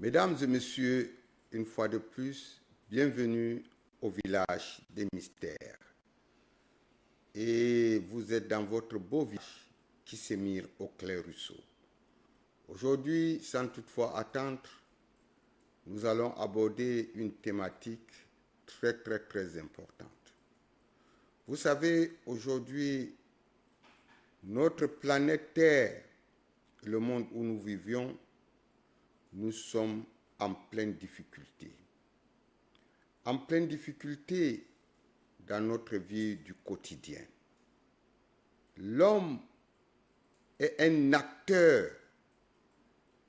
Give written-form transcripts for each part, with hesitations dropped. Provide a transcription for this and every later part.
Mesdames et messieurs, une fois de plus, bienvenue au village des mystères. Et vous êtes dans votre beau village qui s'émire au clair ruisseau. Aujourd'hui, sans toutefois attendre, nous allons aborder une thématique très importante. Vous savez, aujourd'hui, notre planète Terre, le monde où nous vivions, nous sommes en pleine difficulté. En pleine difficulté dans notre vie du quotidien. L'homme est un acteur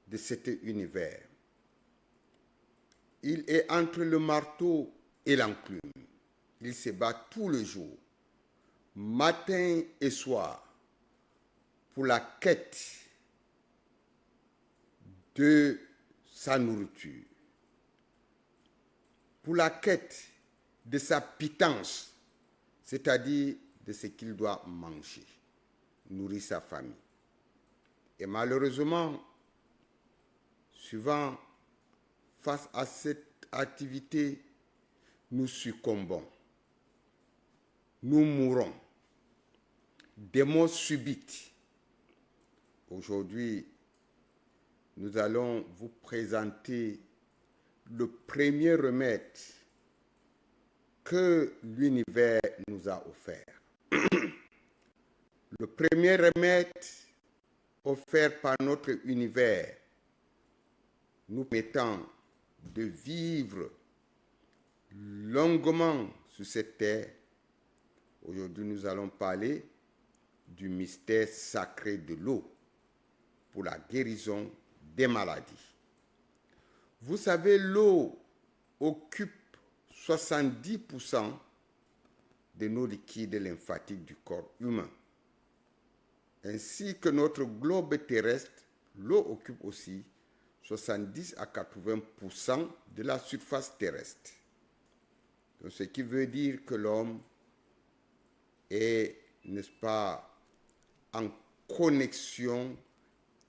de cet univers. Il est entre le marteau et l'enclume. Il se bat tout le jour, matin et soir, pour la quête de sa nourriture, pour la quête de sa pitance, c'est-à-dire de ce qu'il doit manger, nourrir sa famille. Et malheureusement, souvent, face à cette activité, nous succombons, nous mourons, des morts subites. Aujourd'hui, nous allons vous présenter le premier remède que l'univers nous a offert. Le premier remède offert par notre univers, nous permettant de vivre longuement sur cette terre. Aujourd'hui, nous allons parler du mystère sacré de l'eau pour la guérison des maladies. Vous savez, l'eau occupe 70% de nos liquides lymphatiques du corps humain. Ainsi que notre globe terrestre, l'eau occupe aussi 70 à 80% de la surface terrestre. Donc, ce qui veut dire que l'homme est, n'est-ce pas, en connexion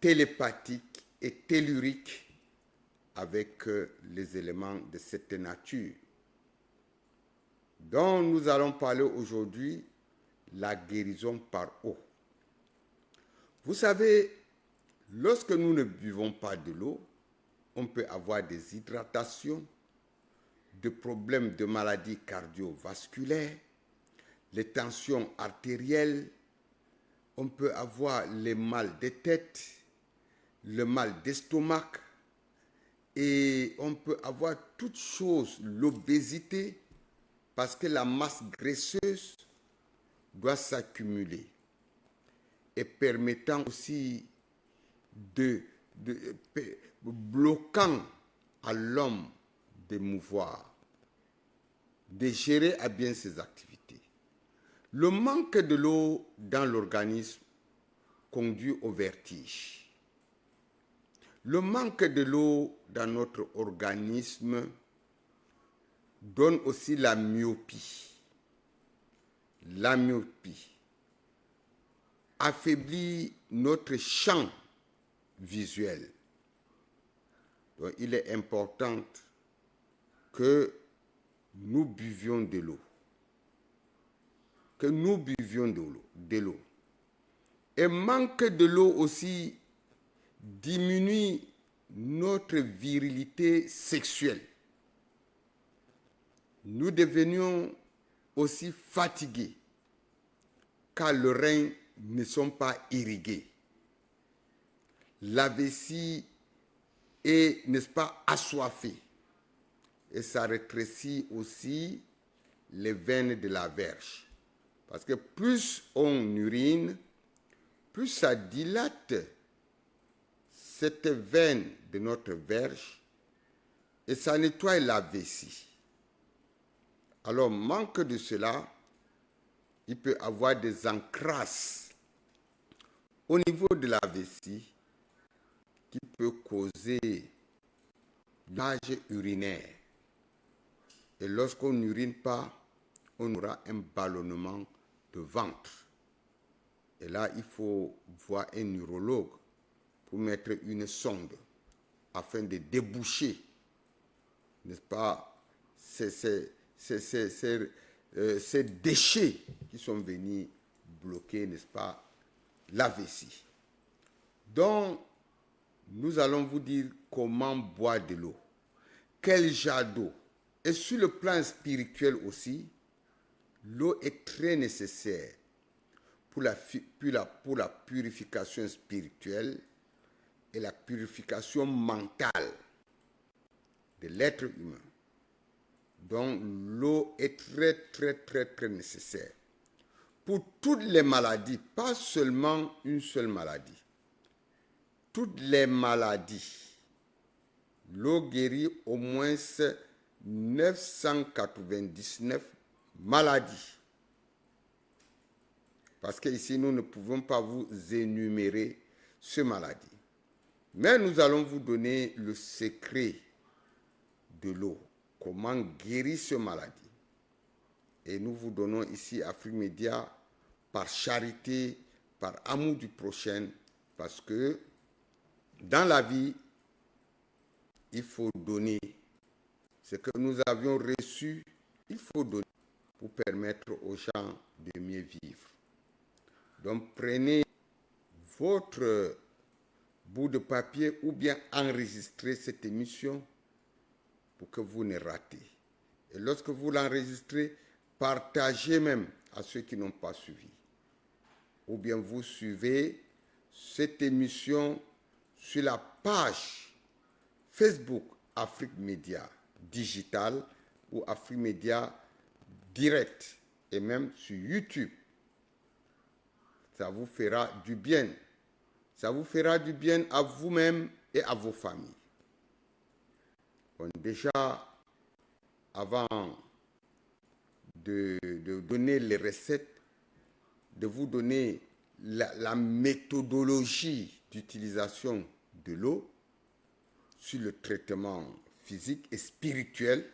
télépathique et tellurique avec les éléments de cette nature, dont nous allons parler aujourd'hui, la guérison par eau. Vous savez, lorsque nous ne buvons pas de l'eau, on peut avoir des hydratations, des problèmes de maladies cardiovasculaires, les tensions artérielles, on peut avoir les mal de tête, le mal d'estomac, et on peut avoir toutes choses, l'obésité, parce que la masse graisseuse doit s'accumuler, et permettant aussi bloquant à l'homme de mouvoir, de gérer à bien ses activités. Le manque de l'eau dans l'organisme conduit au vertige. Le manque de l'eau dans notre organisme donne aussi la myopie. La myopie affaiblit notre champ visuel. Donc, il est important que nous buvions de l'eau. Que nous buvions de l'eau. Et manque de l'eau aussi diminue notre virilité sexuelle. Nous devenions aussi fatigués car les reins ne sont pas irrigués. La vessie est, n'est-ce pas, assoiffée. Et ça rétrécit aussi les veines de la verge. Parce que plus on urine, plus ça dilate cette veine de notre verge et ça nettoie la vessie. Alors, manque de cela, il peut y avoir des encrasses au niveau de la vessie qui peut causer l'âge urinaire. Et lorsqu'on n'urine pas, on aura un ballonnement de ventre. Et là, il faut voir un urologue pour mettre une sonde afin de déboucher, n'est-ce pas, ces déchets qui sont venus bloquer, n'est-ce pas, la vessie. Donc, nous allons vous dire comment boire de l'eau, quel genre d'eau. Et sur le plan spirituel aussi, l'eau est très nécessaire pour la purification spirituelle et la purification mentale de l'être humain. Donc, l'eau est très nécessaire pour toutes les maladies, pas seulement une seule maladie. Toutes les maladies. L'eau guérit au moins 999 maladies. Parce qu'ici, nous ne pouvons pas vous énumérer ces maladies. Mais nous allons vous donner le secret de l'eau. Comment guérir ces maladies. Et nous vous donnons ici Afrique Média par charité, par amour du prochain, parce que dans la vie, il faut donner. Ce que nous avions reçu, il faut donner pour permettre aux gens de mieux vivre. Donc prenez votre bout de papier ou bien enregistrez cette émission pour que vous ne ratez. Et lorsque vous l'enregistrez, partagez même à ceux qui n'ont pas suivi. Ou bien vous suivez cette émission sur la page Facebook Afrique Média Digital ou Afrique Média Direct et même sur YouTube. Ça vous fera du bien. Ça vous fera du bien à vous-même et à vos familles. Bon, déjà, avant de donner les recettes, de vous donner la méthodologie d'utilisation de l'eau sur le traitement physique et spirituel,